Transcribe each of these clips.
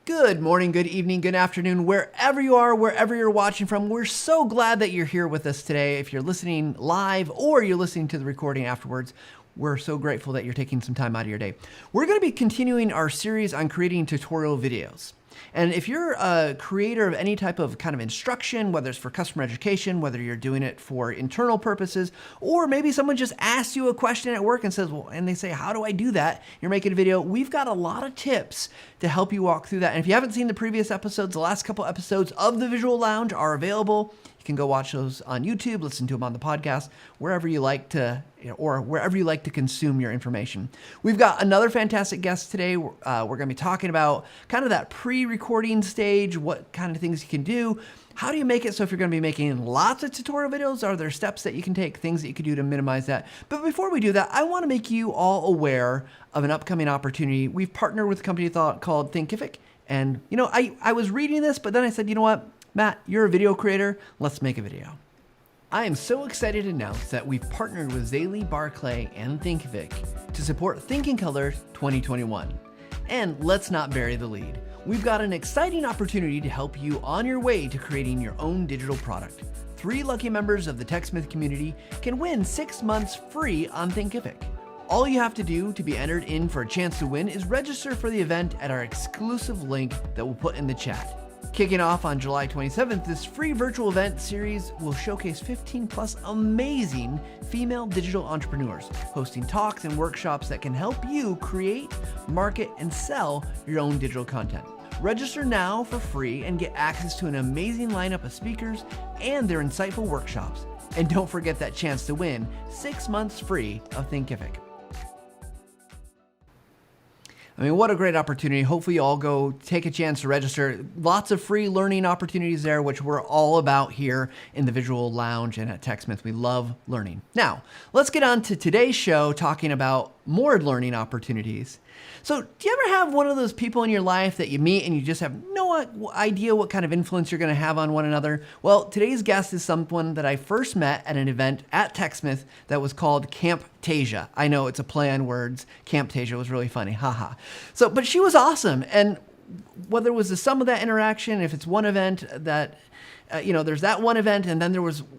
Good morning, good evening, good afternoon, wherever you are, wherever you're watching from. We're so glad that you're here with us today. If you're listening live or you're listening to the recording afterwards, we're so grateful that you're taking some time out of your day. We're going to be continuing our series on creating tutorial videos. And if you're a creator of any type of kind of instruction, whether it's for customer education, whether you're doing it for internal purposes, or maybe someone just asks you a question at work and says, well, and they say, how do I do that? You're making a video. We've got a lot of tips to help you walk through that. And if you haven't seen the previous episodes, the last couple episodes of the Visual Lounge are available. You can go watch those on YouTube, listen to them on the podcast, wherever you like to, or wherever you like to consume your information. We've got another fantastic guest today. We're going to be talking about kind of that pre-recording stage, what kind of things you can do. How do you make it so if you're going to be making lots of tutorial videos, are there steps that you can take, things that you can do to minimize that? But before we do that, I want to make you all aware of an upcoming opportunity. We've partnered with a company called Thinkific. And, I was reading this, but then I said, you know what? Matt, you're a video creator. Let's make a video. I am so excited to announce that we've partnered with Zaylee Barclay and Thinkific to support Think in Color 2021. And let's not bury the lead. We've got an exciting opportunity to help you on your way to creating your own digital product. 3 lucky members of the TechSmith community can win 6 months free on Thinkific. All you have to do to be entered in for a chance to win is register for the event at our exclusive link that we'll put in the chat. Kicking off on July 27th, this free virtual event series will showcase 15 plus amazing female digital entrepreneurs, hosting talks and workshops that can help you create, market, and sell your own digital content. Register now for free and get access to an amazing lineup of speakers and their insightful workshops. And don't forget that chance to win 6 months free of Thinkific. I mean, what a great opportunity. Hopefully you all go take a chance to register. Lots of free learning opportunities there, which we're all about here in the Visual Lounge and at TechSmith. We love learning. Now, let's get on to today's show talking about more learning opportunities. So do you ever have one of those people in your life that you meet and you just have no idea what kind of influence you're going to have on one another? Well, today's guest is someone that I first met at an event at TechSmith that was called Camptasia. I know it's a play on words. Camptasia was really funny. Haha. But she was awesome. And whether it was the sum of that interaction, if it's one event that there's that one event, and then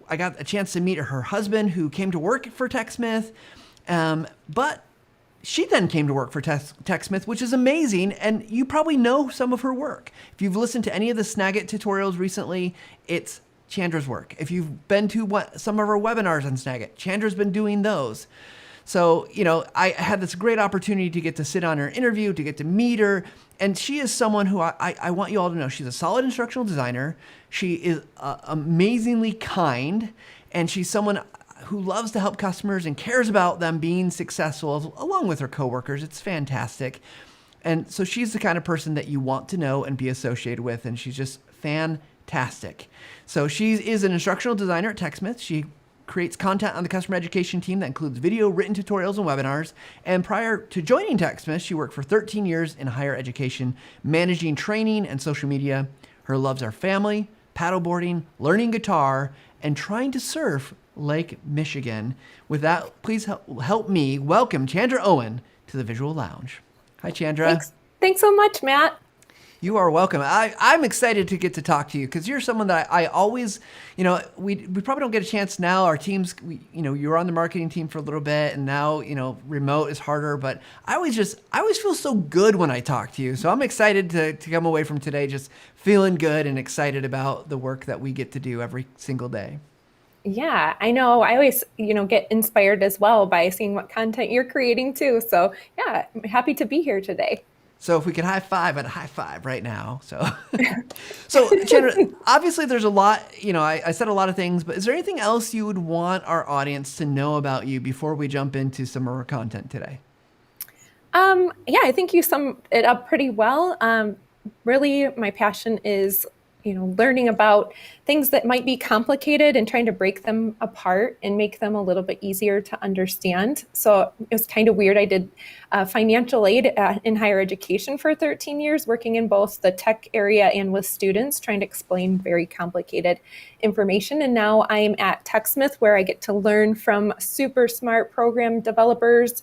I got a chance to meet her husband who came to work for TechSmith. But she then came to work for TechSmith, which is amazing, and you probably know some of her work. If you've listened to any of the Snagit tutorials recently, it's Chandra's work. If you've been to some of our webinars on Snagit, Chandra's been doing those. So, I had this great opportunity to get to sit on her interview, to get to meet her, and she is someone who I want you all to know. She's a solid instructional designer. She is amazingly kind, and she's someone who loves to help customers and cares about them being successful along with her coworkers. It's fantastic. And so she's the kind of person that you want to know and be associated with, and she's just fantastic. So she is an instructional designer at TechSmith. She creates content on the customer education team that includes video, written tutorials, and webinars. And prior to joining TechSmith, she worked for 13 years in higher education, managing training and social media. Her loves are family, paddleboarding, learning guitar, and trying to surf Lake Michigan. With that, please help me welcome Chandra Owen to the Visual Lounge. Hi, Chandra. Thanks so much, Matt. You are welcome. I'm excited to get to talk to you because you're someone that I always, we probably don't get a chance now. Our teams, you were on the marketing team for a little bit, and now, remote is harder. But I always feel so good when I talk to you. So I'm excited to come away from today just feeling good and excited about the work that we get to do every single day. Yeah, I know. I always, get inspired as well by seeing what content you're creating too. So yeah, I'm happy to be here today. So if we could high five, I'd high five right now. So Chandra, obviously there's a lot, I said a lot of things, but is there anything else you would want our audience to know about you before we jump into some of our content today? Yeah, I think you summed it up pretty well. Really, my passion is learning about things that might be complicated and trying to break them apart and make them a little bit easier to understand. So it was kind of weird. I did financial aid in higher education for 13 years, working in both the tech area and with students, trying to explain very complicated information. And now I'm at TechSmith, where I get to learn from super smart program developers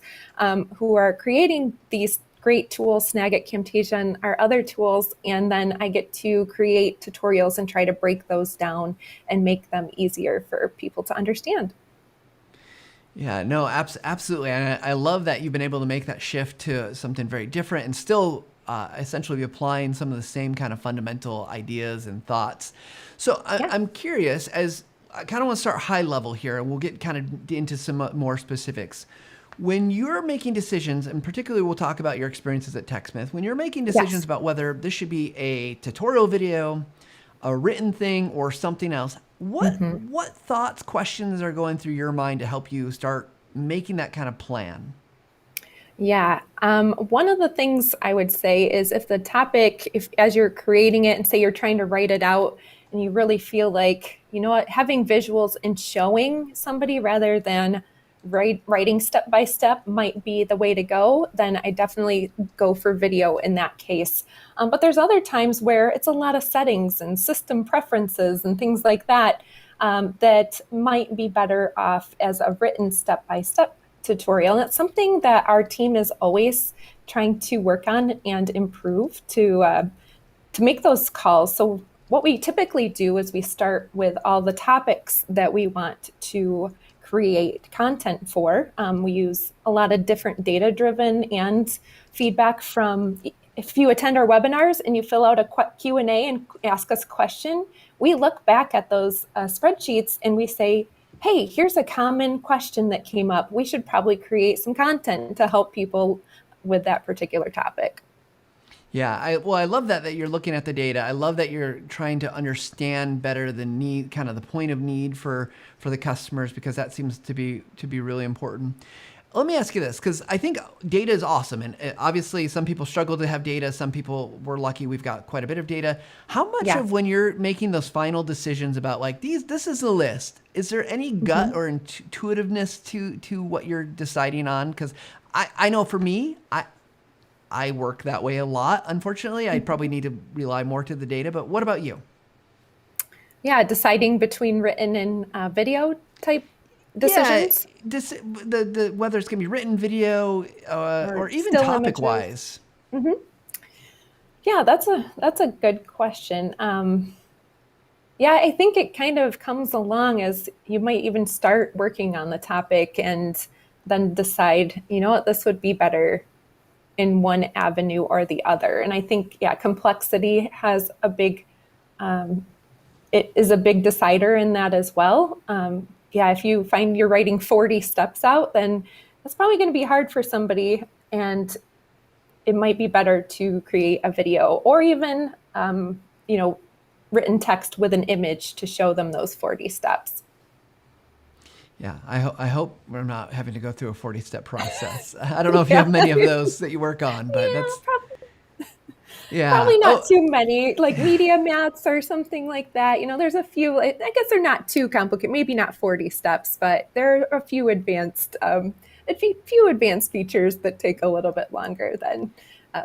who are creating these great tools, Snagit, Camtasia, and our other tools. And then I get to create tutorials and try to break those down and make them easier for people to understand. Yeah, no, absolutely. And I love that you've been able to make that shift to something very different and still essentially be applying some of the same kind of fundamental ideas and thoughts. So Yeah. I'm curious, as I kind of want to start high level here, and we'll get kind of into some more specifics. When you're making decisions, and particularly we'll talk about your experiences at TechSmith, when you're making decisions Yes. about whether this should be a tutorial video, a written thing, or something else, what thoughts, questions are going through your mind to help you start making that kind of plan? Yeah. One of the things I would say is if the topic, if as you're creating it and say you're trying to write it out and you really feel like, you know what, having visuals and showing somebody rather than writing step by step might be the way to go, then I definitely go for video in that case. But there's other times where it's a lot of settings and system preferences and things like that that might be better off as a written step by step tutorial. And it's something that our team is always trying to work on and improve to make those calls. So what we typically do is we start with all the topics that we want to create content for. We use a lot of different data-driven and feedback from, if you attend our webinars and you fill out a Q&A and ask us a question, we look back at those spreadsheets and we say, hey, here's a common question that came up. We should probably create some content to help people with that particular topic. Yeah, I love that you're looking at the data. I love that you're trying to understand better the need, kind of the point of need for the customers, because that seems to be really important. Let me ask you this, because I think data is awesome, and obviously some people struggle to have data. Some people, we're lucky, we've got quite a bit of data. How much Yeah. of when you're making those final decisions about like this is a list, is there any gut or intuitiveness to what you're deciding on? Because I know for me, I work that way a lot. Unfortunately, I probably need to rely more to the data. But what about you? Yeah, deciding between written and video type Yeah, decisions the whether it's gonna be written video or or even still topic images. wise. Yeah, that's a good question. Yeah, I think it kind of comes along as you might even start working on the topic and then decide, you know what, this would be better in one avenue or the other. And I think, yeah, complexity has a big, it is a big decider in that as well. Yeah, if you find you're writing 40 steps out, then that's probably going to be hard for somebody. And it might be better to create a video or even, you know, written text with an image to show them those 40 steps. Yeah, I hope we're not having to go through a 40-step process. I don't know if you Yeah, have many of those that you work on, but yeah, that's yeah. probably not Oh, too many, like media mats or something like that. You know, there's a few, I guess they're not too complicated, maybe not 40 steps, but there are a few advanced features that take a little bit longer than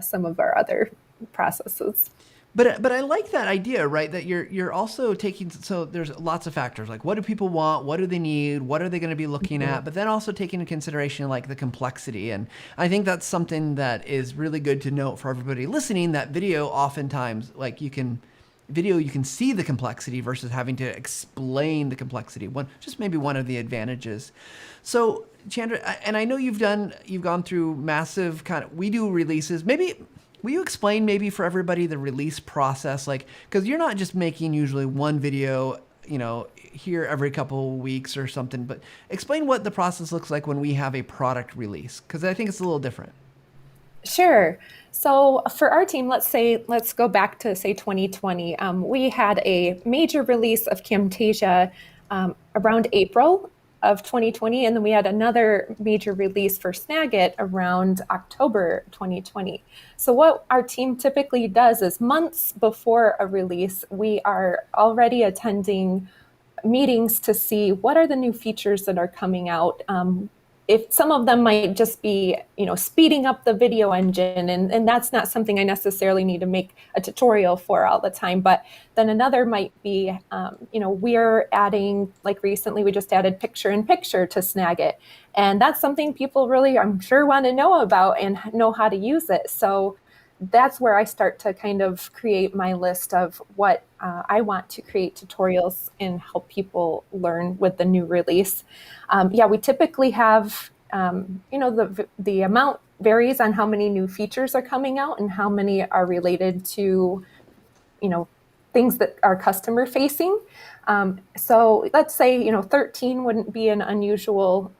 some of our other processes. but I like that idea, right? That you're also taking, so there's lots of factors like what do people want, what do they need, what are they going to be looking at, but then also taking into consideration like the complexity. And I think that's something that is really good to note for everybody listening. That video oftentimes, like you can see the complexity versus having to explain the complexity. Just maybe one of the advantages. So Chandra, and I know you've gone through massive kind of, we do releases. Maybe will you explain maybe for everybody the release process? Like, because you're not just making usually one video, you know, here every couple of weeks or something, but explain what the process looks like when we have a product release, because I think it's a little different. Sure. So for our team, let's go back to say 2020. We had a major release of Camtasia around April of 2020, and then we had another major release for Snagit around October 2020. So what our team typically does is months before a release, we are already attending meetings to see what are the new features that are coming out. if some of them might just be, speeding up the video engine, and that's not something I necessarily need to make a tutorial for all the time. But then another might be, we're adding, like recently we just added picture in picture to Snagit. And that's something people really, I'm sure, want to know about and know how to use it. So that's where I start to kind of create my list of what I want to create tutorials and help people learn with the new release. We typically have, the amount varies on how many new features are coming out and how many are related to, things that are customer facing. So let's say, 13 wouldn't be an unusual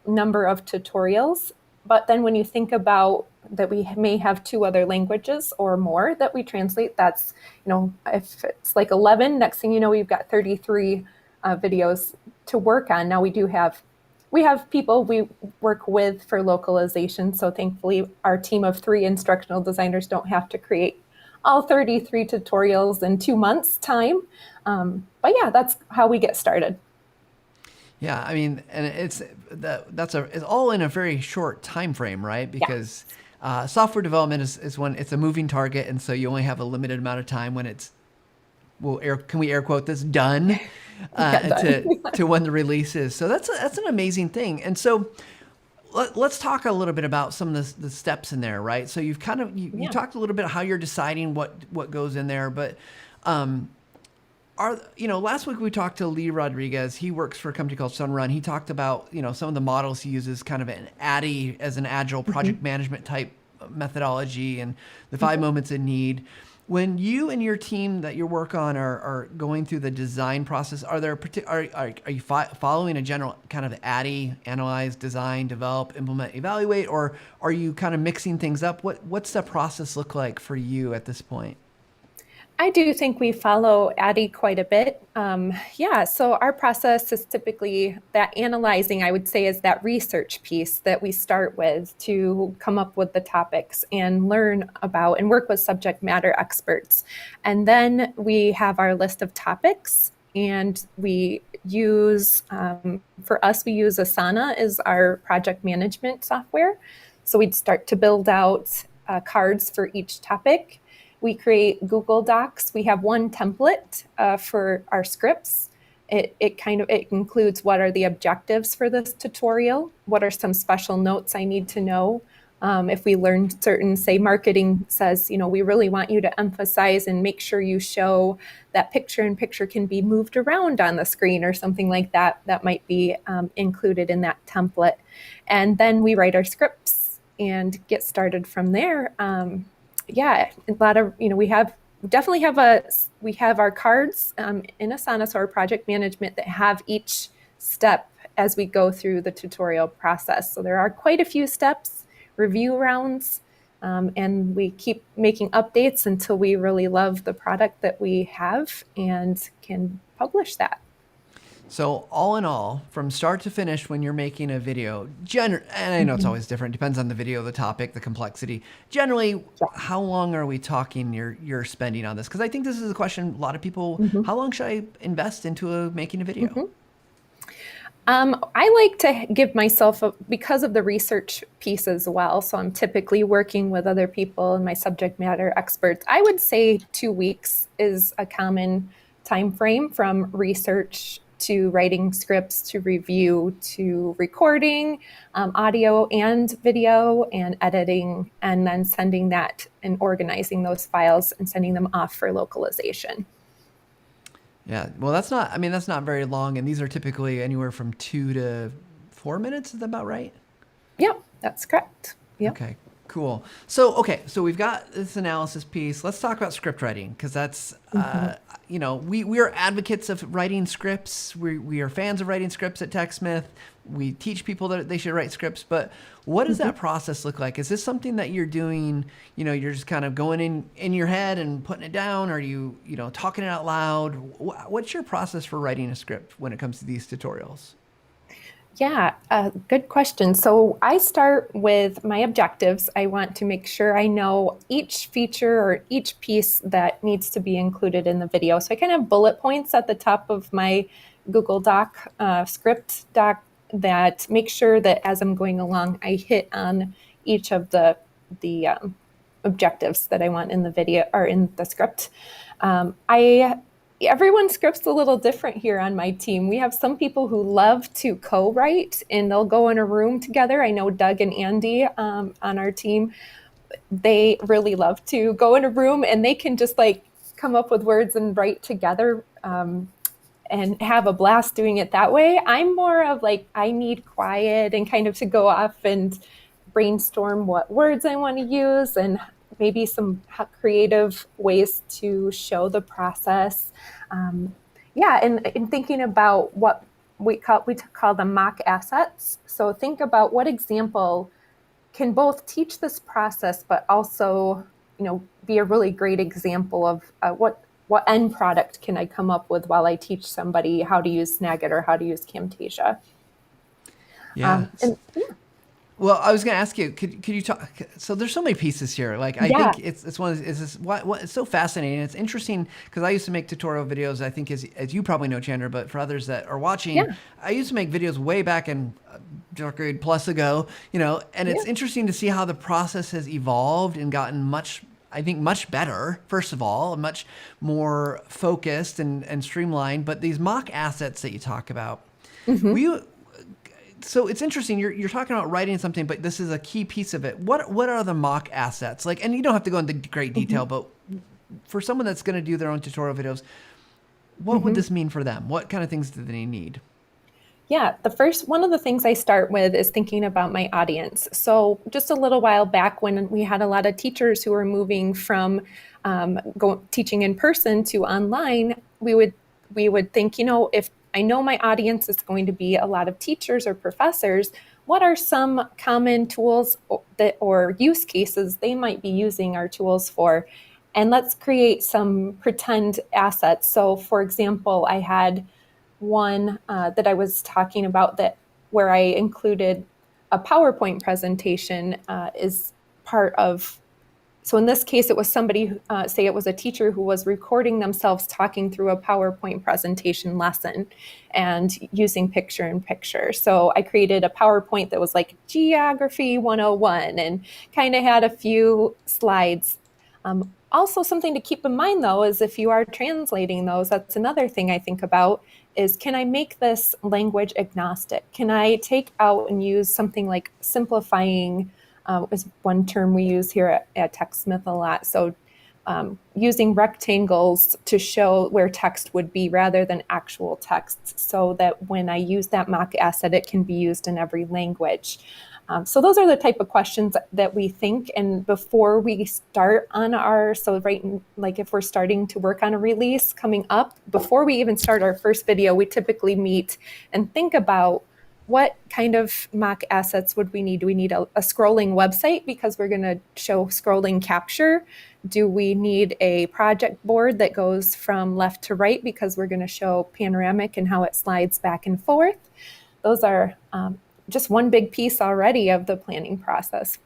number of tutorials. But then when you think about that we may have 2 other languages or more that we translate, that's, if it's like 11, next thing you know, we've got 33 videos to work on. Now we have people we work with for localization. So thankfully our team of 3 instructional designers don't have to create all 33 tutorials in 2 months time. But yeah, that's how we get started. Yeah, I mean, and it's all in a very short time frame, right? Because software development is when it's a moving target, and so you only have a limited amount of time when it's can we air quote this done to when the release is. So that's an amazing thing. And so let's talk a little bit about some of the steps in there, right? So you've kind of you talked a little bit how you're deciding what goes in there, but last week we talked to Lee Rodriguez. He works for a company called Sunrun. He talked about, some of the models he uses, kind of an ADDIE as an agile project management type methodology, and the 5 moments in need. When you and your team that you work on are going through the design process, are you following a general kind of ADDIE, analyze, design, develop, implement, evaluate, or are you kind of mixing things up? What's the process look like for you at this point? I do think we follow ADDIE quite a bit. So our process is typically that analyzing, I would say, is that research piece that we start with to come up with the topics and learn about and work with subject matter experts. And then we have our list of topics, and we use, for us, we use Asana as our project management software. So we'd start to build out cards for each topic. We create Google Docs. We have one template for our scripts. It includes what are the objectives for this tutorial, what are some special notes I need to know. If we learn certain, say marketing says, we really want you to emphasize and make sure you show that picture in picture can be moved around on the screen or something like that, that might be included in that template. And then we write our scripts and get started from there. A lot of, we have our cards in Asana, so our project management, that have each step as we go through the tutorial process. So there are quite a few steps, review rounds, and we keep making updates until we really love the product that we have and can publish that. So all in all, from start to finish, when you're making a video, and I know it's always different, depends on the video, the topic, the complexity. Generally, how long are we talking you're spending on this? Because I think this is a question a lot of people, how long should I invest into making a video? I like to give myself, because of the research piece as well, so I'm typically working with other people and my subject matter experts, I would say 2 weeks is a common time frame from research to writing scripts, to review, to recording, audio and video, and editing, and then sending that and organizing those files and sending them off for localization. Yeah, well, that's not very long, and these are typically anywhere from 2 to 4 minutes. Is that about right? Yep, that's correct. Yep. Okay, cool. So we've got this analysis piece. Let's talk about script writing, because that's, we are advocates of writing scripts. We are fans of writing scripts at TechSmith. We teach people that they should write scripts, but what does that process look like? Is this something that you're doing, you're just kind of going in your head and putting it down? Are you, talking it out loud? What's your process for writing a script when it comes to these tutorials? Yeah, good question. So I start with my objectives. I want to make sure I know each feature or each piece that needs to be included in the video. So I kind of have bullet points at the top of my Google Doc script doc that make sure that as I'm going along, I hit on each of the objectives that I want in the video or in the script. I Everyone's script's a little different here on my team. We have some people who love to co-write and they'll go in a room together. I know Doug and Andy on our team, they really love to go in a room and they can just like come up with words and write together and have a blast doing it that way. I'm more of like, I need quiet and kind of to go off and brainstorm what words I want to use and maybe some creative ways to show the process. And in thinking about what we call the mock assets. So think about what example can both teach this process, but also, be a really great example of what end product can I come up with while I teach somebody how to use Snagit or how to use Camtasia. Yeah. Well, I was going to ask you, could you talk? So there's so many pieces here. Like I think it's one. It's so fascinating. It's interesting because I used to make tutorial videos. I think as you probably know, Chandra, but for others that are watching, I used to make videos way back in dark grade plus ago. And it's interesting to see how the process has evolved and gotten much better. First of all, much more focused and streamlined. But these mock assets that you talk about, so it's interesting. You're talking about writing something, but this is a key piece of it. What are the mock assets like? And you don't have to go into great detail, but for someone that's going to do their own tutorial videos, what would this mean for them? What kind of things do they need? Yeah, one of the things I start with is thinking about my audience. So just a little while back when we had a lot of teachers who were moving from teaching in person to online, we would think, if I know my audience is going to be a lot of teachers or professors, what are some common tools or use cases they might be using our tools for? And let's create some pretend assets. So for example, I had one that I was talking about where I included a PowerPoint presentation is part of. So in this case, it was somebody, say it was a teacher who was recording themselves talking through a PowerPoint presentation lesson and using picture-in-picture. So I created a PowerPoint that was like Geography 101 and kind of had a few slides. Also, something to keep in mind, though, is if you are translating those, that's another thing I think about, is can I make this language agnostic? Can I take out and use something like simplifying is one term we use here at TechSmith a lot. So using rectangles to show where text would be rather than actual text so that when I use that mock asset, it can be used in every language. So those are the type of questions that we think. And before we start on like if we're starting to work on a release coming up, before we even start our first video, we typically meet and think about what kind of mock assets would we need? Do we need a scrolling website because we're going to show scrolling capture? Do we need a project board that goes from left to right because we're going to show panoramic and how it slides back and forth? Those are just one big piece already of the planning process.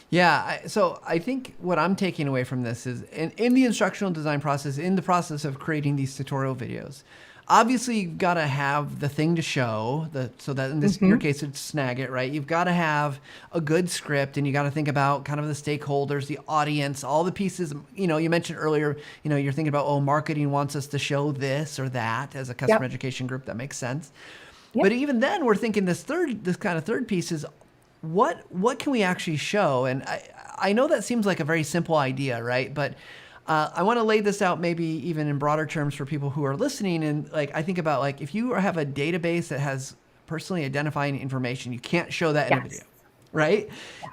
Yeah, so I think what I'm taking away from this is in the instructional design process, in the process of creating these tutorial videos, obviously you've got to have the thing to show, so that in your case it's Snagit, right? You've got to have a good script, and you got to think about kind of the stakeholders, the audience, all the pieces. You mentioned earlier, you're thinking about, marketing wants us to show this or that as a customer education group. That makes sense. But even then, we're thinking this kind of third piece is what can we actually show? And I know that seems like a very simple idea, right? But I want to lay this out maybe even in broader terms for people who are listening. And I think about if you have a database that has personally identifying information, you can't show that in a video, right?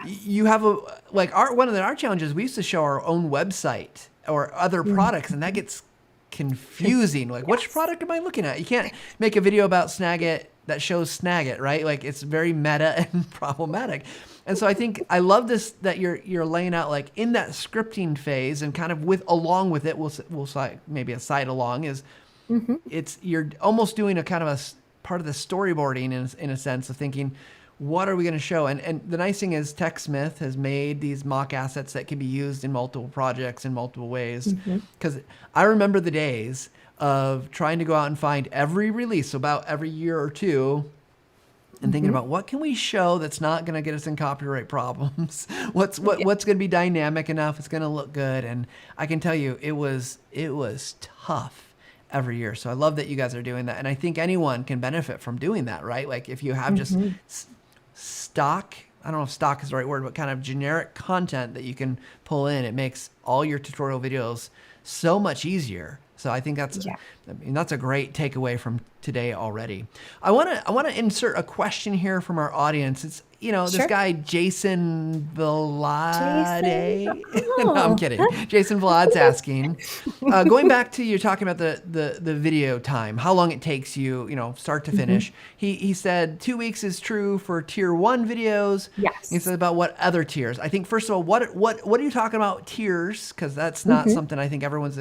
Yes. You have one of our challenges. We used to show our own website or other products, and that gets confusing. Which product am I looking at? You can't make a video about Snagit that shows Snagit, right? It's very meta and problematic. And so I think I love this that you're laying out in that scripting phase, and kind of along with it, we'll maybe a side along is you're almost doing a kind of a part of the storyboarding in a sense of thinking, what are we going to show? And the nice thing is TechSmith has made these mock assets that can be used in multiple projects in multiple ways. Because I remember the days of trying to go out and find every release, so about every year or two, and thinking about what can we show that's not going to get us in copyright problems. What's going to be dynamic enough? It's going to look good. And I can tell you, it was tough every year. So I love that you guys are doing that. And I think anyone can benefit from doing that, right? Like if you have just stock, I don't know if stock is the right word, but kind of generic content that you can pull in, it makes all your tutorial videos so much easier. So I think that's a great takeaway from today already. I want to insert a question here from our audience. It's this guy Jason Vlade. No, I'm kidding. Jason Vlad's asking, going back to you're talking about the video time, how long it takes you, start to finish. He said 2 weeks is true for tier 1 videos. Yes. He said about what other tiers. I think first of all, what are you talking about tiers? Because that's not something I think everyone's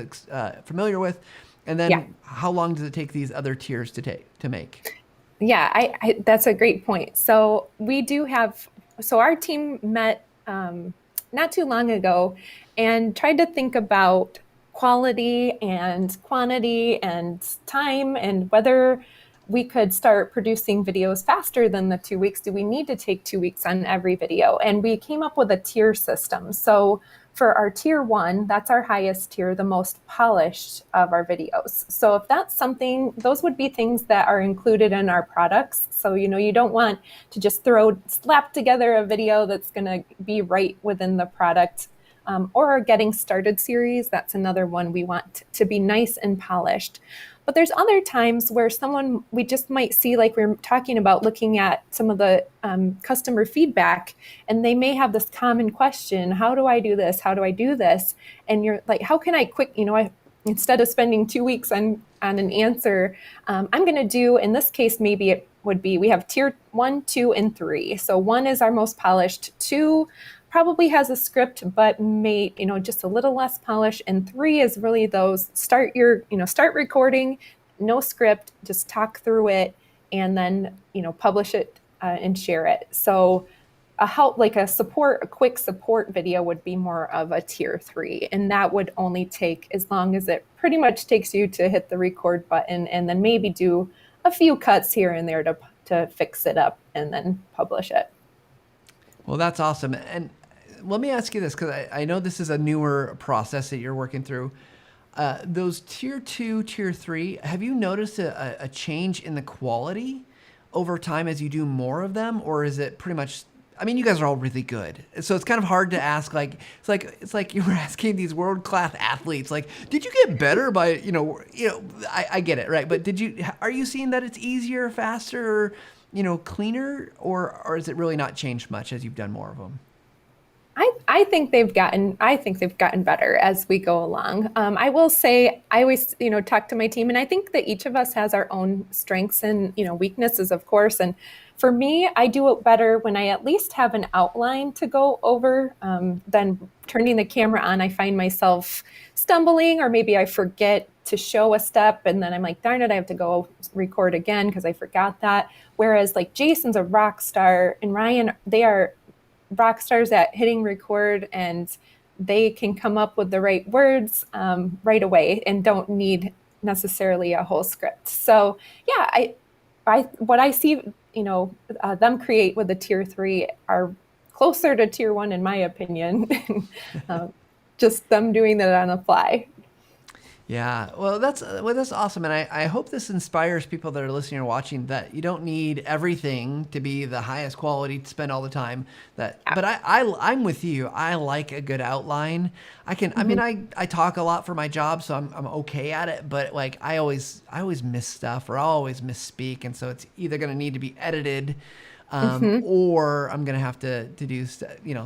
familiar with. And then how long does it take these other tiers to make? Yeah, I that's a great point. So we do have, our team met not too long ago and tried to think about quality and quantity and time and whether we could start producing videos faster than the 2 weeks. Do we need to take 2 weeks on every video? And we came up with a tier system. So for our tier 1, that's our highest tier, the most polished of our videos. So if that's something, those would be things that are included in our products. So, you don't want to just slap together a video that's going to be right within the product. Or our Getting Started series, that's another one we want to be nice and polished. But there's other times where we just might see, like we're talking about, looking at some of the customer feedback, and they may have this common question: how do I do this? How do I do this? And you're like, how can I instead of spending 2 weeks on an answer, I'm going to do, in this case, maybe it would be, we have tier 1, 2, and 3. So 1 is our most polished, 2 probably has a script, but may, just a little less polished. And 3 is really those, start recording, no script, just talk through it, and then, publish it and share it. So a quick support video would be more of a tier 3. And that would only take as long as it pretty much takes you to hit the record button and then maybe do a few cuts here and there to fix it up and then publish it. Well, that's awesome. And let me ask you this, because I know this is a newer process that you're working through. Those tier 2, tier 3, have you noticed a change in the quality over time as you do more of them? Or is it pretty much, you guys are all really good. So it's kind of hard to ask, it's like you were asking these world-class athletes, like, did you get better by, I get it, right? But are you seeing that it's easier, faster, cleaner, or is it really not changed much as you've done more of them? I think they've gotten better as we go along. I will say, I always, talk to my team, and I think that each of us has our own strengths and, weaknesses, of course. And for me, I do it better when I at least have an outline to go over, than turning the camera on. I find myself stumbling, or maybe I forget to show a step, and then I'm like, darn it, I have to go record again because I forgot that. Whereas like Jason's a rock star, and Ryan, they are rock stars at hitting record, and they can come up with the right words right away and don't need necessarily a whole script. So yeah, what I see, them create with the tier 3 are closer to tier 1 in my opinion. Just them doing that on the fly. Yeah, well, that's awesome, and I hope this inspires people that are listening or watching that you don't need everything to be the highest quality to spend all the time. But I'm with you. I like a good outline. I talk a lot for my job, so I'm okay at it. But like I always miss stuff, or I'll always misspeak, and so it's either going to need to be edited, or I'm going to have to do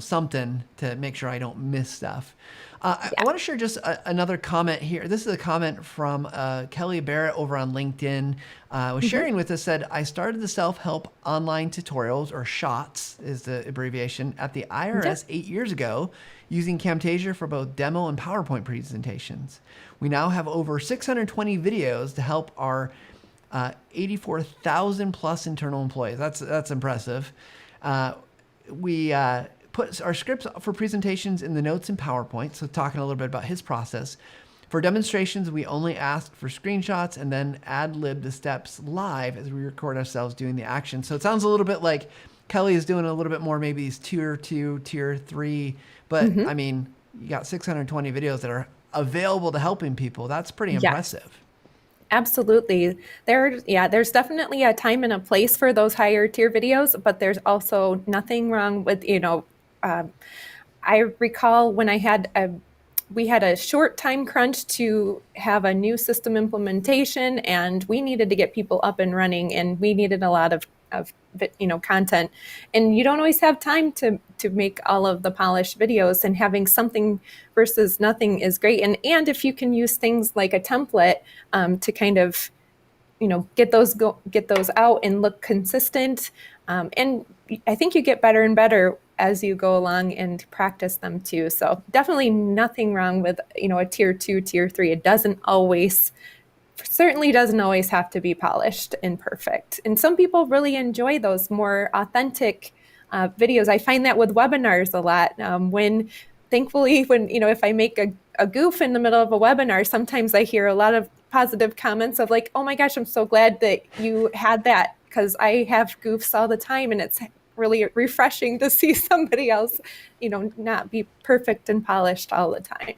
something to make sure I don't miss stuff. I want to share just another comment here. This is a comment from Kelly Barrett over on LinkedIn. Was sharing with us, said, I started the self-help online tutorials, or SHOTS is the abbreviation, at the IRS 8 years ago using Camtasia for both demo and PowerPoint presentations. We now have over 620 videos to help our 84,000 plus internal employees. That's impressive. We put our scripts for presentations in the notes in PowerPoint. So talking a little bit about his process. For demonstrations, we only ask for screenshots and then ad-lib the steps live as we record ourselves doing the action. So it sounds a little bit like Kelly is doing a little bit more, maybe these tier 2, tier 3, but I mean, you got 620 videos that are available to helping people. That's pretty Yes. impressive. Absolutely. There's definitely a time and a place for those higher tier videos, but there's also nothing wrong with, uh, I recall when we had a short time crunch to have a new system implementation, and we needed to get people up and running, and we needed a lot of content, and you don't always have time to make all of the polished videos, and having something versus nothing is great. And if you can use things like a template to kind of get those out and look consistent, and I think you get better and better as you go along and practice them too. So definitely nothing wrong with a tier 2, tier 3. It certainly doesn't always have to be polished and perfect. And some people really enjoy those more authentic videos. I find that with webinars a lot. Thankfully, if I make a goof in the middle of a webinar, sometimes I hear a lot of positive comments of like, oh my gosh, I'm so glad that you had that, because I have goofs all the time, and it's really refreshing to see somebody else, not be perfect and polished all the time.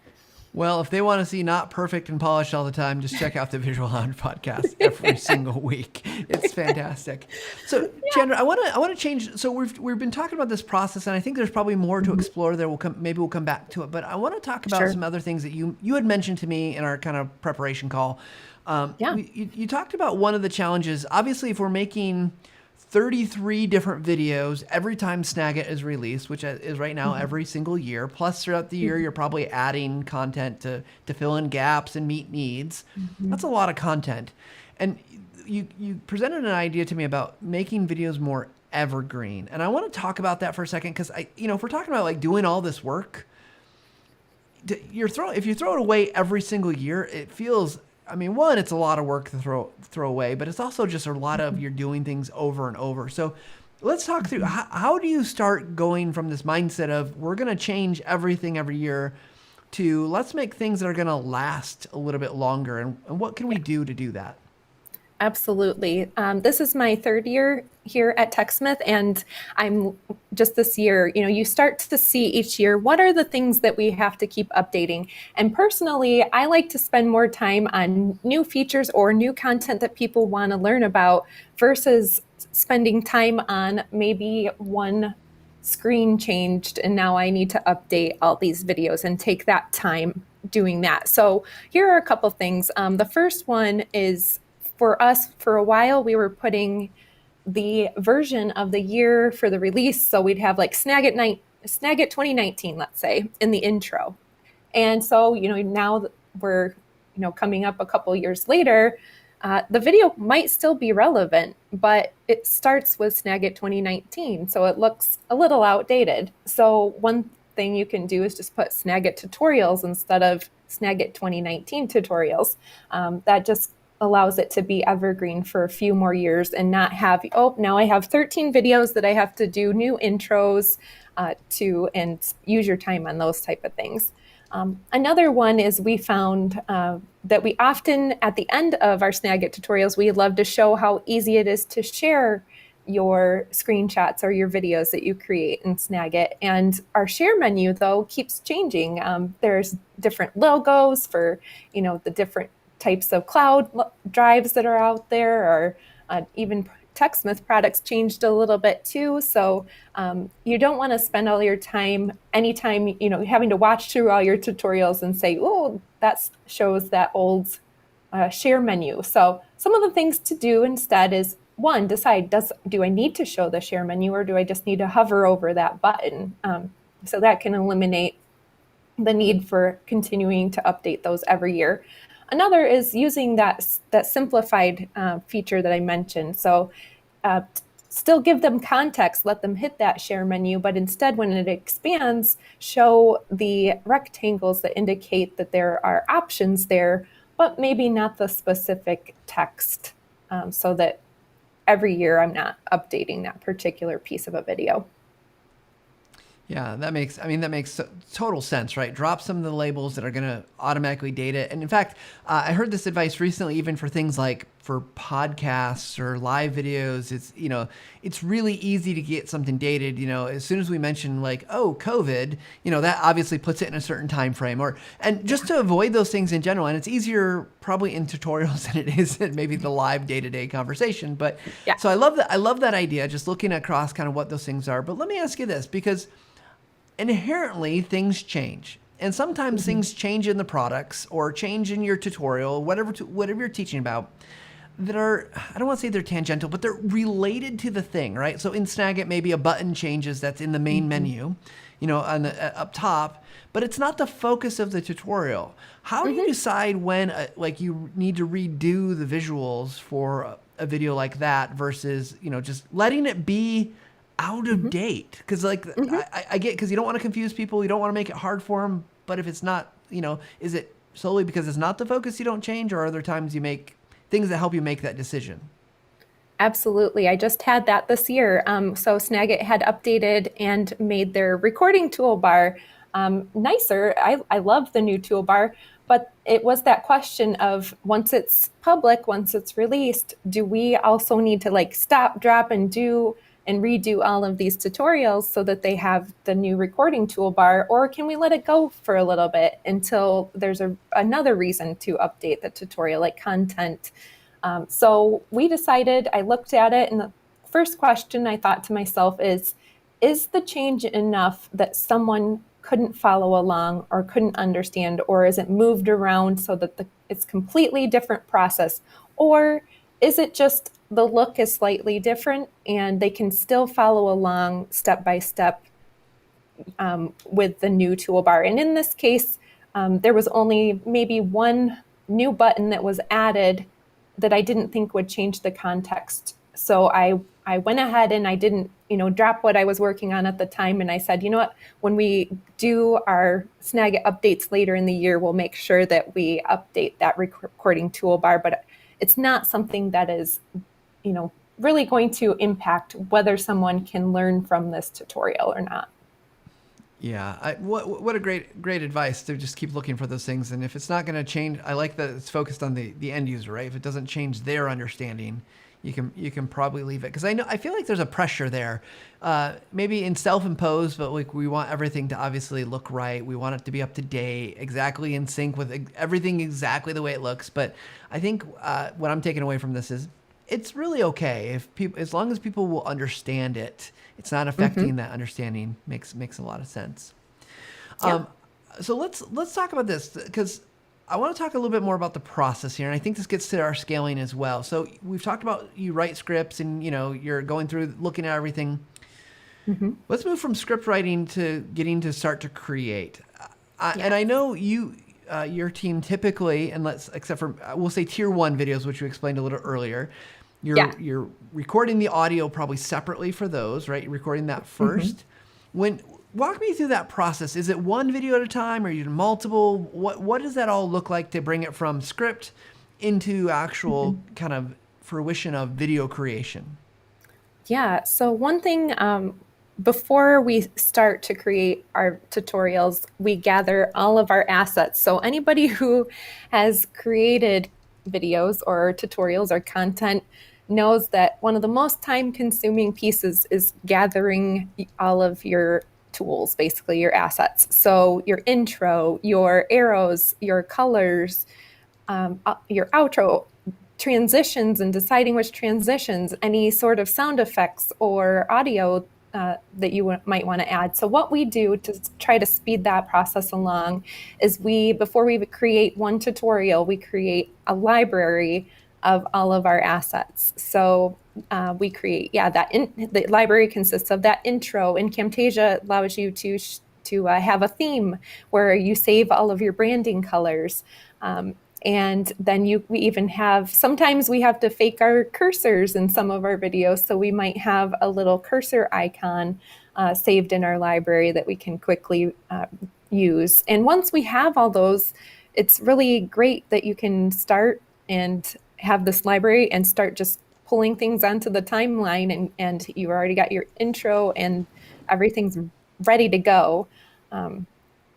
Well, if they want to see not perfect and polished all the time, just check out the Visual Lounge podcast every single week. It's fantastic. So, Chandra, I want to change. So we've been talking about this process, and I think there's probably more to explore there. Maybe we'll come back to it. But I want to talk about some other things that you had mentioned to me in our kind of preparation call. You talked about one of the challenges. Obviously, if we're making 33 different videos every time Snagit is released, which is right now every single year. Plus, throughout the year, you're probably adding content to fill in gaps and meet needs. That's a lot of content. And you presented an idea to me about making videos more evergreen. And I want to talk about that for a second, because if we're talking about like doing all this work, if you throw it away every single year, it feels, one, it's a lot of work to throw away, but it's also just a lot of you're doing things over and over. So let's talk through how do you start going from this mindset of we're going to change everything every year to let's make things that are going to last a little bit longer, and what can we do to do that? Absolutely. This is my third year here at TechSmith, and I'm just this year, you start to see each year, what are the things that we have to keep updating? And personally, I like to spend more time on new features or new content that people want to learn about versus spending time on maybe one screen changed and now I need to update all these videos and take that time doing that. So here are a couple things. The first one is, for us, for a while, we were putting the version of the year for the release. So we'd have like Snagit 2019, let's say, in the intro. And so, now that we're, coming up a couple years later, the video might still be relevant, but it starts with Snagit 2019. So it looks a little outdated. So one thing you can do is just put Snagit tutorials instead of Snagit 2019 tutorials. That just allows it to be evergreen for a few more years and not have, now I have 13 videos that I have to do new intros to, and use your time on those type of things. Another one is we found that we often, at the end of our Snagit tutorials, we love to show how easy it is to share your screenshots or your videos that you create in Snagit. And our share menu, though, keeps changing. There's different logos for, the different types of cloud drives that are out there, or even TechSmith products changed a little bit too. So you don't want to spend all your time, anytime, having to watch through all your tutorials and say, oh, that shows that old share menu. So some of the things to do instead is, one, decide, do I need to show the share menu, or do I just need to hover over that button? So that can eliminate the need for continuing to update those every year. Another is using that simplified feature that I mentioned. So still give them context, let them hit that share menu, but instead when it expands, show the rectangles that indicate that there are options there, but maybe not the specific text, so that every year I'm not updating that particular piece of a video. Yeah, that makes total sense, right? Drop some of the labels that are going to automatically date it. And in fact, I heard this advice recently, even for things like for podcasts or live videos. It's really easy to get something dated. As soon as we mention like, oh, COVID, that obviously puts it in a certain time frame, and just to avoid those things in general. And it's easier probably in tutorials than it is in maybe the live day-to-day conversation. But Yeah. so I love that. I love that idea. Just looking across kind of what those things are. But let me ask you this, because inherently things change, and sometimes things change in the products or change in your tutorial, whatever you're teaching about, that are, I don't want to say they're tangential, but they're related to the thing, right? So in Snagit, maybe a button changes that's in the main menu, on the up top, but it's not the focus of the tutorial. How do you decide when like you need to redo the visuals for a video like that versus just letting it be out of date? Because like I get, because you don't want to confuse people, you don't want to make it hard for them, but if it's not, is it solely because it's not the focus you don't change, or are there times you make things that help you make that decision? Absolutely. I just had that this year. So Snagit had updated and made their recording toolbar nicer. I love the new toolbar, but it was that question of once it's public, once it's released, do we also need to like stop, drop, and do and redo all of these tutorials so that they have the new recording toolbar, or can we let it go for a little bit until there's another reason to update the tutorial, like content? So we decided, I looked at it, and the first question I thought to myself is the change enough that someone couldn't follow along or couldn't understand, or is it moved around so that it's completely different process? Or is it just the look is slightly different and they can still follow along step by step with the new toolbar? And in this case, there was only maybe one new button that was added that I didn't think would change the context. So I went ahead and I didn't, drop what I was working on at the time. And I said, you know what, when we do our Snagit updates later in the year, we'll make sure that we update that recording toolbar. But it's not something that is, really going to impact whether someone can learn from this tutorial or not. Yeah, what a great advice to just keep looking for those things. And if it's not going to change, I like that it's focused on the end user, right? If it doesn't change their understanding, you can probably leave it, because I feel like there's a pressure there, maybe in self-imposed, but like we want everything to obviously look right. We want it to be up to date, exactly in sync with everything exactly the way it looks. But I think what I'm taking away from this is it's really okay if people, as long as people will understand it. It's not affecting that understanding. Makes a lot of sense. Yeah. So let's talk about this, because I want to talk a little bit more about the process here, and I think this gets to our scaling as well. So we've talked about you write scripts, and you're going through looking at everything. Let's move from script writing to getting to start to create. And I know your team typically, except for we'll say tier 1 videos, which you explained a little earlier. You're recording the audio probably separately for those, right? You're recording that first. Walk me through that process. Is it one video at a time? Or are you doing multiple? What does that all look like to bring it from script into actual kind of fruition of video creation? Yeah. So one thing, before we start to create our tutorials, we gather all of our assets. So anybody who has created videos or tutorials or content knows that one of the most time-consuming pieces is gathering all of your tools, basically your assets. So your intro, your arrows, your colors, your outro, transitions, and deciding which transitions, any sort of sound effects or audio that you might want to add. So what we do to try to speed that process along is before we create one tutorial, we create a library of all of our assets. So we create, the library consists of that intro, and Camtasia allows you to have a theme where you save all of your branding colors. And then we even have, sometimes we have to fake our cursors in some of our videos. So we might have a little cursor icon saved in our library that we can quickly use. And once we have all those, it's really great that you can start and have this library and start just pulling things onto the timeline, and you already got your intro and everything's ready to go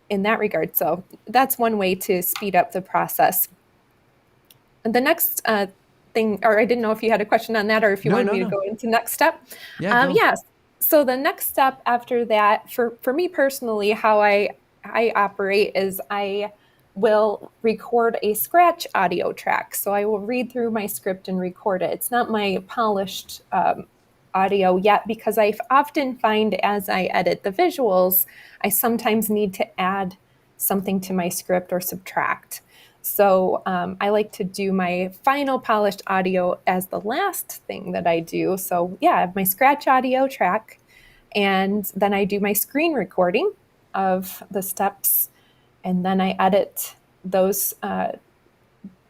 in that regard. So that's one way to speed up the process. And the next thing, or I didn't know if you had a question on that or if you wanted me to go into next step. Yeah, go. Yes. So the next step after that, for me personally, how I operate is I will record a scratch audio track. So I will read through my script and record it. It's not my polished audio yet because I often find as I edit the visuals, I sometimes need to add something to my script or subtract. So I like to do my final polished audio as the last thing that I do. So yeah, I have my scratch audio track, and then I do my screen recording of the steps, and then I edit those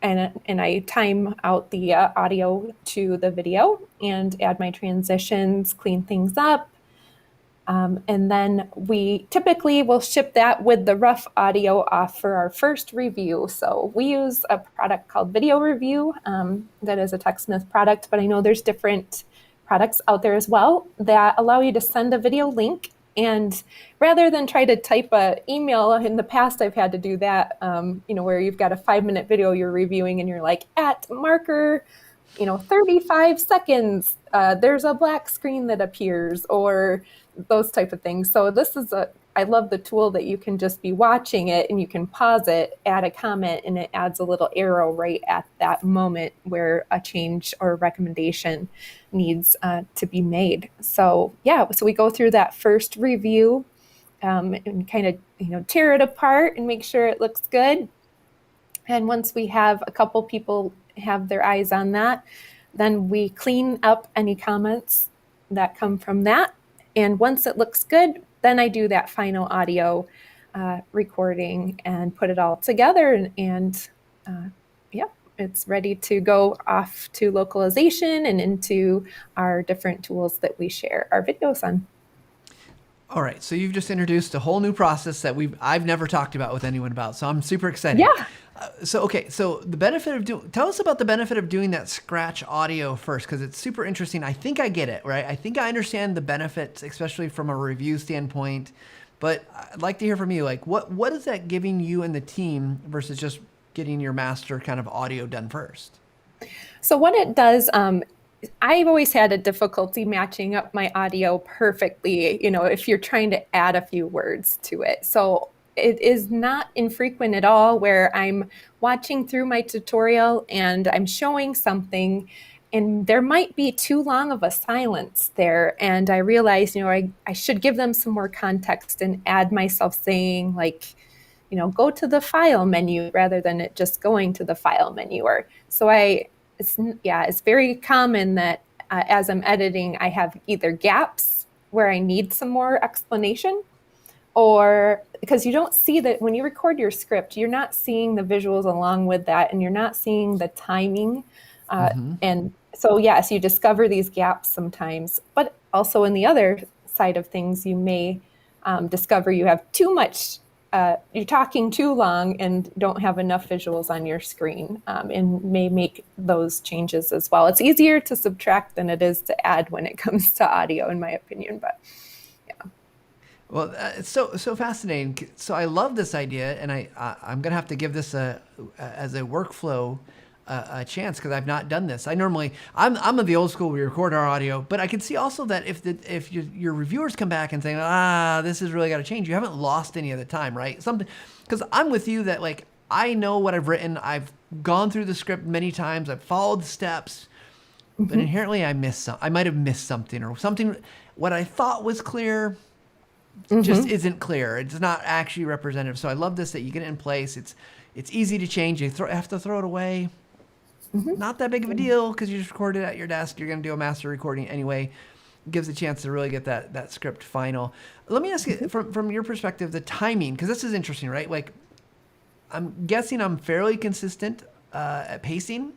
and I time out the audio to the video and add my transitions, clean things up. And then we typically will ship that with the rough audio off for our first review. So we use a product called Video Review that is a TechSmith product, but I know there's different products out there as well that allow you to send a video link. And rather than try to type an email, in the past I've had to do that, where you've got a 5-minute video you're reviewing and you're like, at marker 35 seconds, there's a black screen that appears, or those type of things. So I love the tool that you can just be watching it and you can pause it, add a comment, and it adds a little arrow right at that moment where a change or recommendation needs to be made. So so we go through that first review and kind of, tear it apart and make sure it looks good. And once we have a couple people have their eyes on that, then we clean up any comments that come from that. And once it looks good, then I do that final audio recording and put it all together. And it's ready to go off to localization and into our different tools that we share our videos on. All right, so you've just introduced a whole new process that I've never talked about with anyone about, so I'm super excited. Yeah. So the benefit of tell us about the benefit of doing that scratch audio first, because it's super interesting. I think I get it, right? I think I understand the benefits, especially from a review standpoint. But I'd like to hear from you. Like, what is that giving you and the team versus just getting your master kind of audio done first? So what it does, I've always had a difficulty matching up my audio perfectly, if you're trying to add a few words to it. So it is not infrequent at all where I'm watching through my tutorial and I'm showing something and there might be too long of a silence there. And I realize, I should give them some more context and add myself saying like, go to the file menu rather than it just going to the file menu. It's very common that as I'm editing, I have either gaps where I need some more explanation, or because you don't see that when you record your script, you're not seeing the visuals along with that, and you're not seeing the timing. And so, yes, you discover these gaps sometimes, but also in the other side of things, you may discover you have too much you're talking too long and don't have enough visuals on your screen, and may make those changes as well. It's easier to subtract than it is to add when it comes to audio, in my opinion. But yeah. Well, it's so fascinating. So I love this idea, and I'm gonna have to give this as a workflow a chance, because I've not done this. I'm of the old school. We record our audio, but I can see also that if your reviewers come back and say, this has really got to change, you haven't lost any of the time, right? Because I'm with you that like I know what I've written. I've gone through the script many times. I've followed the steps, but inherently I might have missed something, or something. What I thought was clear just isn't clear. It's not actually representative. So I love this, that you get it in place. It's easy to change. You have to throw it away. Not that big of a deal, because you just record it at your desk. You're going to do a master recording anyway. It gives a chance to really get that script final. Let me ask you, from your perspective, the timing, because this is interesting, right? Like, I'm guessing I'm fairly consistent at pacing.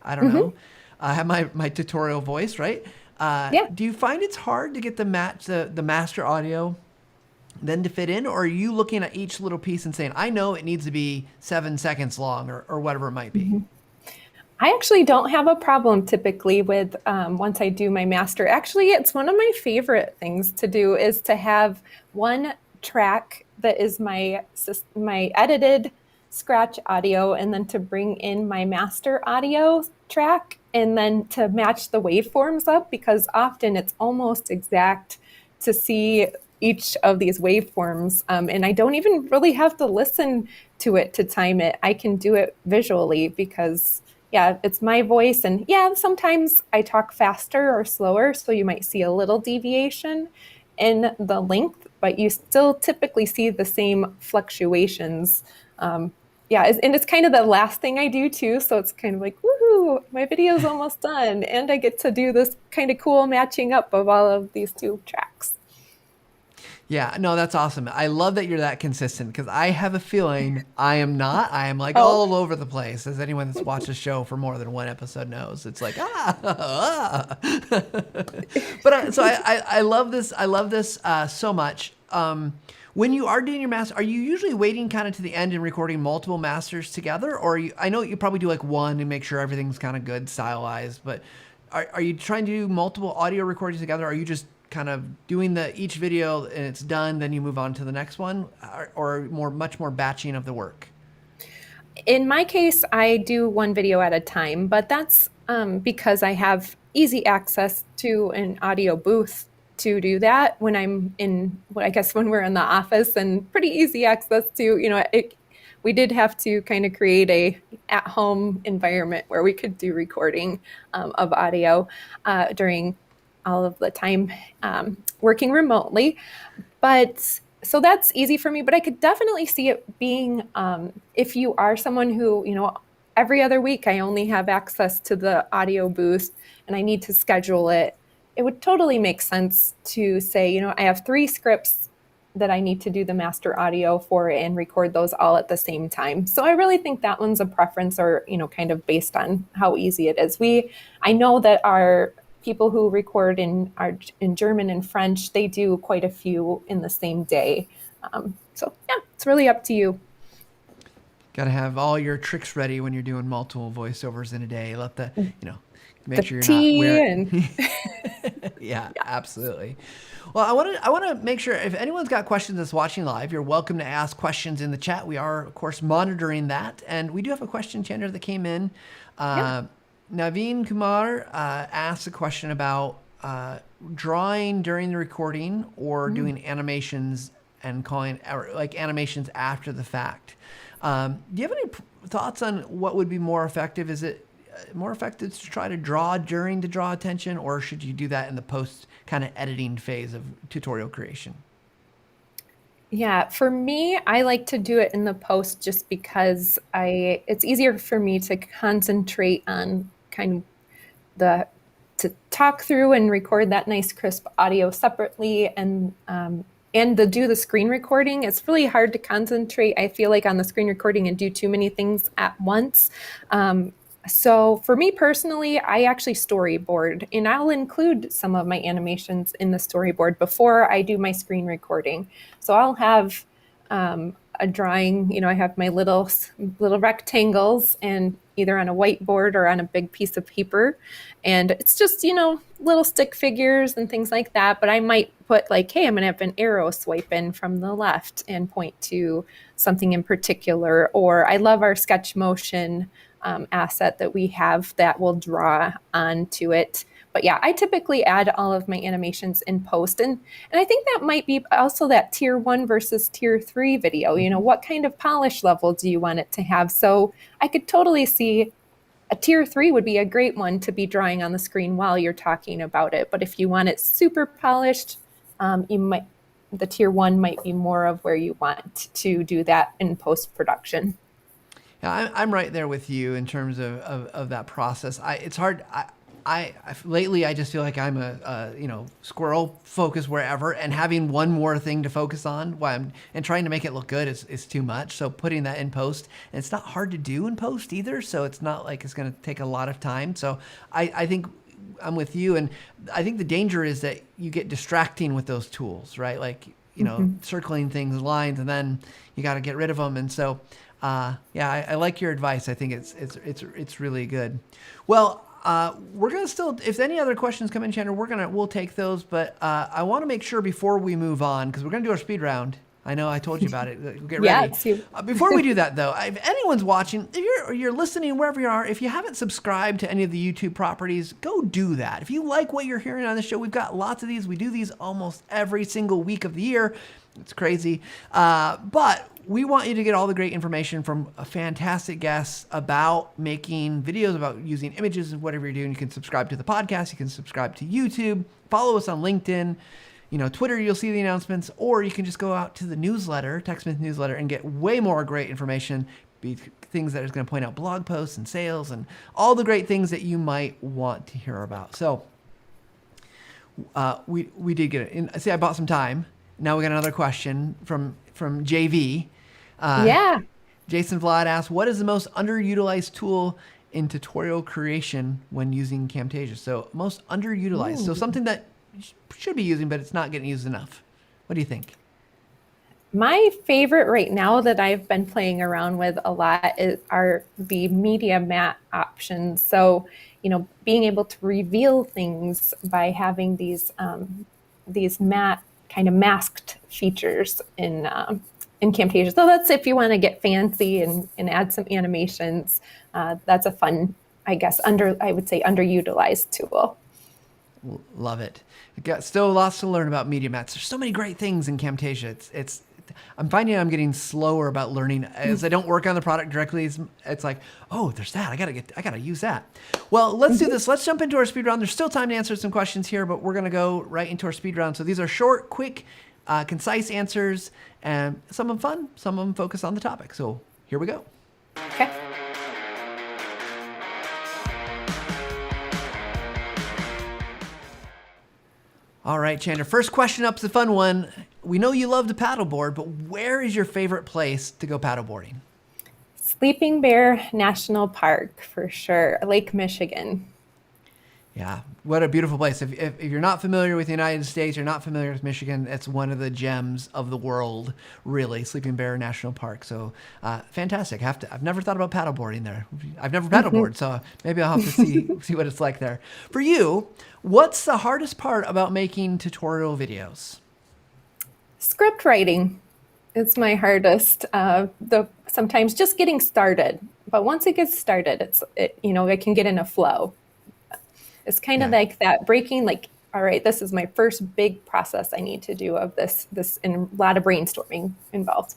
I don't know. I have my tutorial voice, right? Do you find it's hard to get the master audio then to fit in, or are you looking at each little piece and saying, I know it needs to be 7 seconds long, or whatever it might be? I actually don't have a problem typically with once I do my master. Actually, it's one of my favorite things to do is to have one track that is my edited scratch audio, and then to bring in my master audio track, and then to match the waveforms up, because often it's almost exact to see each of these waveforms. And I don't even really have to listen to it to time it. I can do it visually because, yeah, it's my voice. And yeah, sometimes I talk faster or slower, so you might see a little deviation in the length, but you still typically see the same fluctuations. Yeah, and it's kind of the last thing I do too. So it's kind of like, woohoo, my video's almost done. And I get to do this kind of cool matching up of all of these two tracks. Yeah, no, that's awesome. I love that you're that consistent because I have a feeling I am not. I am like Oh, all over the place. As anyone that's watched the show for more than one episode knows, it's like ah. But I love this. I love this so much. When you are doing your master, are you usually waiting kind of to the end and recording multiple masters together, or I know you probably do like one and make sure everything's kind of good stylized, but are you trying to do multiple audio recordings together? Or are you just kind of doing each video and it's done, then you move on to the next one, or much more batching of the work? in my case, I do one video at a time, but that's because I have easy access to an audio booth to do that when I'm in, well, I guess when we're in the office, and pretty easy access to, we did have to kind of create a at-home environment where we could do recording of audio during all of the time working remotely. But so that's easy for me, but I could definitely see it being, if you are someone who, every other week I only have access to the audio booth and I need to schedule it, it would totally make sense to say, I have 3 scripts that I need to do the master audio for and record those all at the same time. So I really think that one's a preference, or, kind of based on how easy it is. I know that our people who record in German and French, they do quite a few in the same day. So yeah, it's really up to you. Got to have all your tricks ready when you're doing multiple voiceovers in a day. Let make The sure you're not tea wearing. and Yeah, yeah. absolutely. Well, I want to make sure if anyone's got questions that's watching live, you're welcome to ask questions in the chat. We are, of course, monitoring that, and we do have a question, Chandra, that came in. Yeah. Naveen Kumar asked a question about drawing during the recording or doing animations and calling, or like animations after the fact. Do you have any thoughts on what would be more effective? Is it more effective to try to draw during to draw attention, or should you do that in the post kind of editing phase of tutorial creation? Yeah, for me, I like to do it in the post just because it's easier for me to concentrate on kind of the to talk through and record that nice crisp audio separately, and to do the screen recording. It's really hard to concentrate, I feel like, on the screen recording and do too many things at once. So for me personally, I actually storyboard, and I'll include some of my animations in the storyboard before I do my screen recording. So I'll have a drawing, I have my little rectangles, and either on a whiteboard or on a big piece of paper. And it's just, little stick figures and things like that. But I might put like, hey, I'm going to have an arrow swipe in from the left and point to something in particular. Or I love our sketch motion asset that we have that will draw onto it. But yeah, I typically add all of my animations in post. And I think that might be also that tier 1 versus tier 3 video. What kind of polish level do you want it to have? So I could totally see a tier 3 would be a great one to be drawing on the screen while you're talking about it. But if you want it super polished, the tier 1 might be more of where you want to do that in post-production. Yeah, I'm right there with you in terms of that process. It's hard. Lately I just feel like I'm a squirrel focused wherever, and having one more thing to focus on and trying to make it look good is too much. So putting that in post, and it's not hard to do in post either. So it's not like it's going to take a lot of time. So I think I'm with you, and I think the danger is that you get distracting with those tools, right? Like circling things, lines, and then you got to get rid of them. And so Yeah, I like your advice. I think it's really good. Well, we're gonna still, if any other questions come in, Chandra, we'll take those. But I want to make sure before we move on, because we're gonna do our speed round. I know I told you about it. Get Yeah, ready. Before we do that, though, if anyone's watching, if you're listening wherever you are, if you haven't subscribed to any of the YouTube properties, go do that. If you like what you're hearing on the show, we've got lots of these. We do these almost every single week of the year. It's crazy. But we want you to get all the great information from a fantastic guest about making videos, about using images, and whatever you're doing. You can subscribe to the podcast. You can subscribe to YouTube. Follow us on LinkedIn. Twitter, you'll see the announcements, or you can just go out to the newsletter, TechSmith newsletter, and get way more great information, things that is going to point out blog posts and sales and all the great things that you might want to hear about. So we did get it. See, I bought some time. Now we got another question from JV. Yeah. Jason Vlad asked, what is the most underutilized tool in tutorial creation when using Camtasia? So most underutilized. So something that should be using, but it's not getting used enough. What do you think? My favorite right now that I've been playing around with a lot are the media matte options. So, being able to reveal things by having these matte kind of masked features in Camtasia. So that's if you want to get fancy and add some animations. That's a fun, I guess, I would say underutilized tool. Love it. We've got still lots to learn about media mats. There's so many great things in Camtasia. I'm finding I'm getting slower about learning as I don't work on the product directly. It's like, oh, there's that. I gotta use that. Well, let's do this. Let's jump into our speed round. There's still time to answer some questions here, but we're gonna go right into our speed round. So these are short, quick, concise answers, and some of them fun, some of them focus on the topic. So here we go. Okay. All right, Chandra. First question up's a fun one. We know you love to paddleboard, but where is your favorite place to go paddleboarding? Sleeping Bear National Park, for sure. Lake Michigan. Yeah, what a beautiful place. If you're not familiar with the United States, you're not familiar with Michigan, it's one of the gems of the world, really, Sleeping Bear National Park. So fantastic. I've never thought about paddleboarding there. I've never paddleboarded, so maybe I'll have to see what it's like there. For you, what's the hardest part about making tutorial videos? Script writing is my hardest. Sometimes just getting started, but once it gets started, it can get in a flow. It's kind of like that breaking, like, all right, this is my first big process I need to do of this, and a lot of brainstorming involved.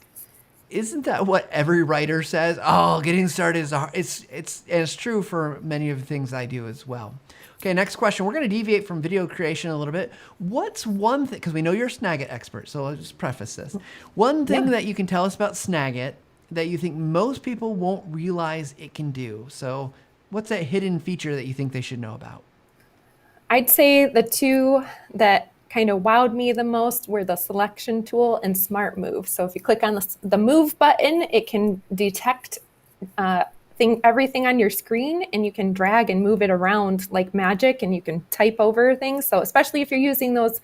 Isn't that what every writer says? Oh, getting started is hard. It's true for many of the things I do as well. Okay, next question. We're going to deviate from video creation a little bit. What's one thing, because we know you're a Snagit expert, so I'll just preface this. One thing that you can tell us about Snagit that you think most people won't realize it can do. So what's that hidden feature that you think they should know about? I'd say the two that kind of wowed me the most were the selection tool and smart move. So if you click on the move button, it can detect everything on your screen, and you can drag and move it around like magic, and you can type over things. So especially if you're using those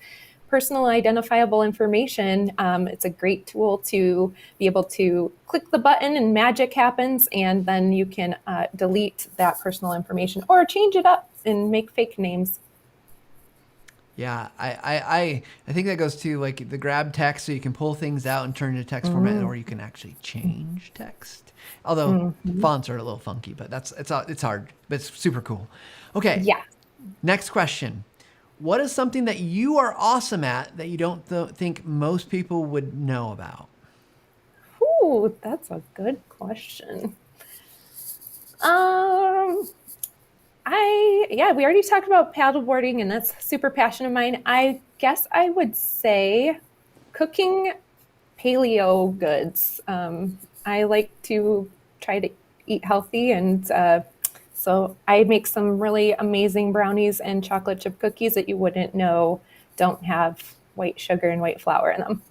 personal identifiable information, it's a great tool to be able to click the button and magic happens, and then you can delete that personal information or change it up and make fake names. Yeah, I think that goes to like the grab text, so you can pull things out and turn it into text format, or you can actually change text. Although fonts are a little funky, but it's hard, but it's super cool. Okay. Yeah. Next question. What is something that you are awesome at that you don't think most people would know about? Ooh, that's a good question. We already talked about paddleboarding, and that's a super passion of mine. I guess I would say cooking paleo goods. I like to try to eat healthy, and so I make some really amazing brownies and chocolate chip cookies that you wouldn't know don't have white sugar and white flour in them.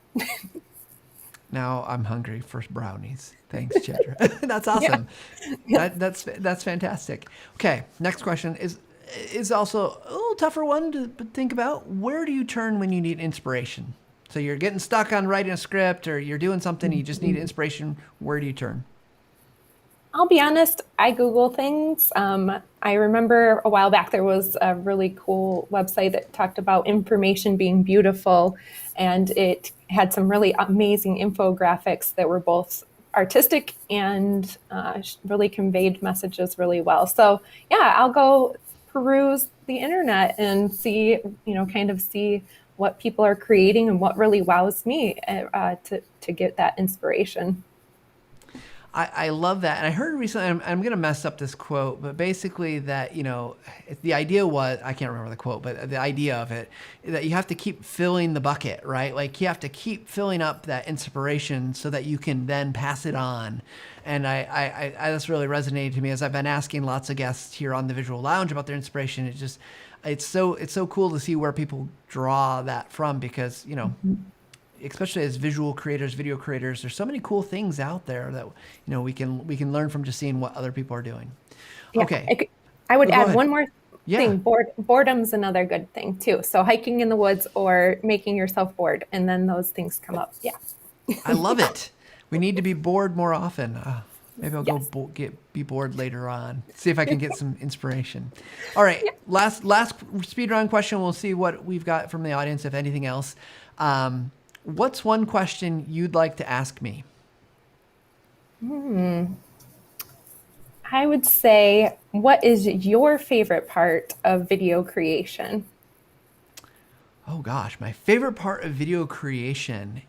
Now I'm hungry for brownies. Thanks, Chandra. That's awesome. Yeah. That's fantastic. Okay, next question is also a little tougher one to think about. Where do you turn when you need inspiration? So you're getting stuck on writing a script, or you're doing something, you just need inspiration. Where do you turn? I'll be honest, I Google things. I remember a while back there was a really cool website that talked about information being beautiful, and it had some really amazing infographics that were both artistic and really conveyed messages really well. So, yeah, I'll go peruse the internet and see, kind of see what people are creating and what really wows me to get that inspiration. I love that. And I heard recently, I'm going to mess up this quote, but basically that, the idea was, I can't remember the quote, but the idea of it, that you have to keep filling the bucket, right? Like you have to keep filling up that inspiration so that you can then pass it on. And I that's really resonated to me as I've been asking lots of guests here on the Visual Lounge about their inspiration. It's so cool to see where people draw that from because, especially as visual creators, video creators, there's so many cool things out there that we can learn from just seeing what other people are doing. Yeah, Okay, I would go add ahead. one more Yeah. thing. Boredom's another good thing too. So hiking in the woods or making yourself bored, and then those things come up. Yeah. I love it. We need to be bored more often. Maybe I'll Yes. go be bored later on. See if I can get some inspiration. All right, last speed round question. We'll see what we've got from the audience, if anything else. What's one question you'd like to ask me? I would say, what is your favorite part of video creation? Oh gosh, my favorite part of video creation.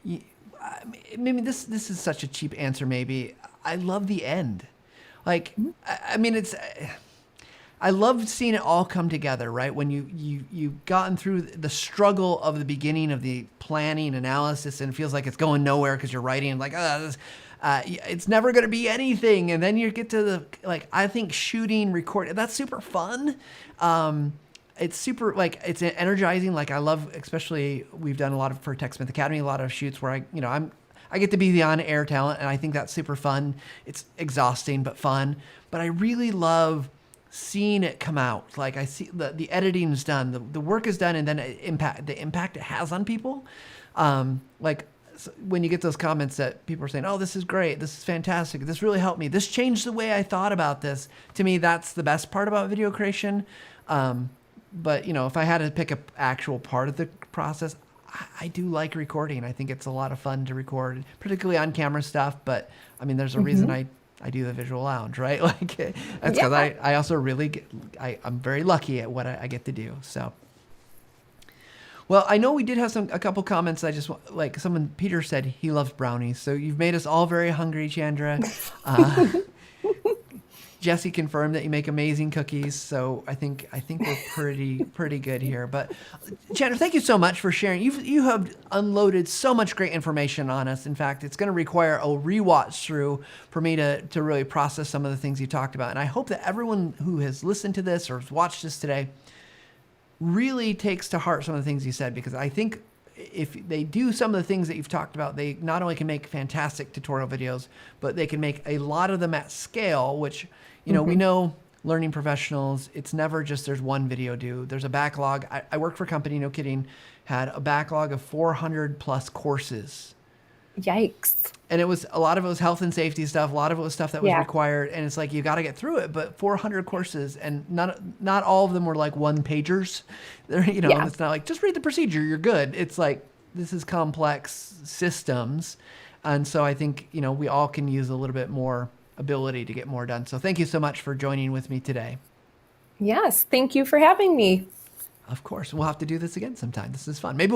Maybe this is such a cheap answer. Maybe I love the end. Like, I mean, I love seeing it all come together, right? When you've gotten through the struggle of the beginning of the planning analysis, and it feels like it's going nowhere because you're writing like, it's never going to be anything, and then you get to the I think shooting, recording, that's super fun. It's super it's energizing. Like I love, especially we've done a lot for TechSmith Academy, a lot of shoots where I get to be the on-air talent, and I think that's super fun. It's exhausting but fun. But I really love seeing it come out. Like I see the editing is done, the work is done, and then the impact it has on people. When you get those comments that people are saying, "Oh, this is great. This is fantastic. This really helped me. This changed the way I thought about this." To me, that's the best part about video creation. But if I had to pick an actual part of the process, I do like recording. I think it's a lot of fun to record, particularly on camera stuff. But I mean, there's a reason I do the Visual Lounge, right? Like that's because I also really I'm very lucky at what I get to do. So, well, I know we did have a couple comments. I just Peter said he loves brownies. So you've made us all very hungry, Chandra. Jesse confirmed that you make amazing cookies, so I think we're pretty good here. But Chandra, thank you so much for sharing. You have unloaded so much great information on us. In fact, it's going to require a rewatch through for me to really process some of the things you talked about. And I hope that everyone who has listened to this or has watched this today really takes to heart some of the things you said, because I think if they do some of the things that you've talked about, they not only can make fantastic tutorial videos, but they can make a lot of them at scale, which we know learning professionals, it's never just there's one video due. There's a backlog. I worked for a company, no kidding, had a backlog of 400 plus courses. Yikes. And a lot of it was health and safety stuff. A lot of it was stuff that was required. And it's like, you got to get through it. But 400 courses, and not all of them were like one pagers. It's not like, just read the procedure, you're good. It's like, this is complex systems. And so I think, we all can use a little bit more ability to get more done. So thank you so much for joining with me today. Yes, thank you for having me. Of course, we'll have to do this again sometime. This is fun. Maybe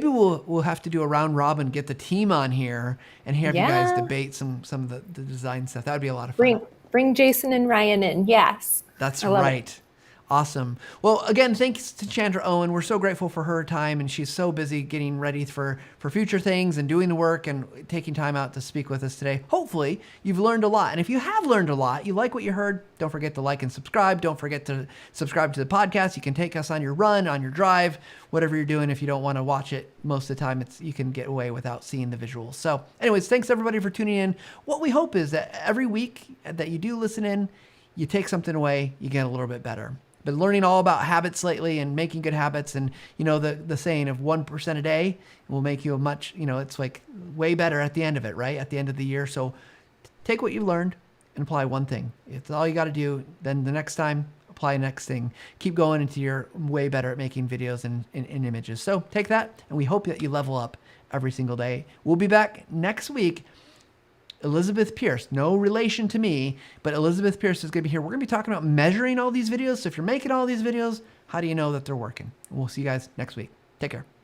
we'll have to do a round robin, get the team on here, and have you guys debate some of the design stuff. That would be a lot of fun. Bring Jason and Ryan in. Yes, that's right. Awesome. Well, again, thanks to Chandra Owen. We're so grateful for her time, and she's so busy getting ready for future things and doing the work and taking time out to speak with us today. Hopefully, you've learned a lot. And if you have learned a lot, you like what you heard, don't forget to like and subscribe. Don't forget to subscribe to the podcast. You can take us on your run, on your drive, whatever you're doing. If you don't want to watch it most of the time, you can get away without seeing the visuals. So anyways, thanks everybody for tuning in. What we hope is that every week that you do listen in, you take something away, you get a little bit better. Been learning all about habits lately and making good habits, and the saying of 1% a day will make you a much, it's like way better at the end of it, right? At the end of the year. So take what you learned, and apply one thing. It's all you got to do. Then the next time, apply the next thing. Keep going until you're way better at making videos and images. So take that, and we hope that you level up every single day. We'll be back next week. Elizabeth Pierce, no relation to me, but Elizabeth Pierce is going to be here. We're going to be talking about measuring all these videos. So if you're making all these videos, how do you know that they're working? And we'll see you guys next week. Take care.